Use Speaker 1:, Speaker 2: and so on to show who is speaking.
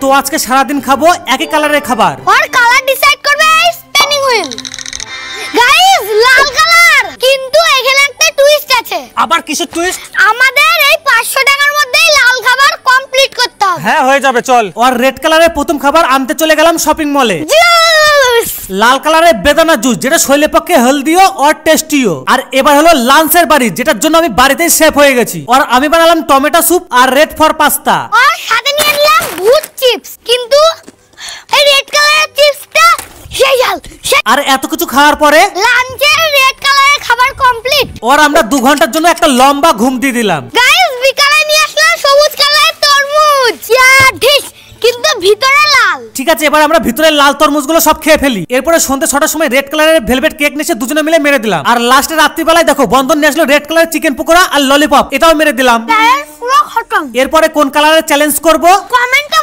Speaker 1: তো আজকে সারা দিন খাবো একই কালারের খাবার।
Speaker 2: আর কালার ডিসাইড করবে স্পিনিং হুইল। গাইস লাল কালার, কিন্তু এখানে একটা টুইস্ট আছে।
Speaker 1: আবার কিসের টুইস্ট?
Speaker 2: আমাদের এই 500 টাকার মধ্যেই লাল খাবার কমপ্লিট করতে হবে।
Speaker 1: হ্যাঁ হয়ে যাবে, চল। আর রেড কালারের প্রথম খাবার আনতে চলে গেলাম শপিং মলে।
Speaker 2: জুস।
Speaker 1: লাল কালারের বেদানা জুস, যেটা শরীরের পক্ষে হেলদিও আর টেস্টিও। আর এবার হলো লাঞ্চের বাড়ি, যেটার জন্য আমি বাড়িতেই শেফ হয়ে গেছি। আর আমি বানালাম টমেটো স্যুপ আর রেড ফর পাস্তা।
Speaker 2: আর সাথে নিয়ে নিলাম ভুট চিপস, কিন্তু এই রেড কালারের চিপসটা সেই ঝাল।
Speaker 1: আর এত কিছু খাওয়ার পরে
Speaker 2: লাঞ্চের রেড কালারের খাবার কমপ্লিট।
Speaker 1: আর আমরা 2 ঘন্টার জন্য একটা লম্বা ঘুম দিয়ে দিলাম।
Speaker 2: গাইস বিকালে নিয়ে আসলাম সবুজ কালারের তরমুজ, ঢিস, কিন্তু ভিতরে লাল।
Speaker 1: ঠিক আছে, এবার আমরা ভিতরের লাল তরমুজগুলো সব খেয়ে ফেলি। এরপরে সন্ধ্যে 6টার সময় রেড কালারের ভেলভেট কেক নিয়ে দুজনে মিলে মেরে দিলাম। আর লাস্টে রাত্রিবেলায় দেখো বন্ধন নিয়ে আসলো রেড কালারের চিকেন পকোড়া আর ললিপপ, এটাও মেরে দিলাম।
Speaker 2: পুরো খতম।
Speaker 1: এরপরে কোন কালারের চ্যালেঞ্জ করব
Speaker 2: কমেন্টে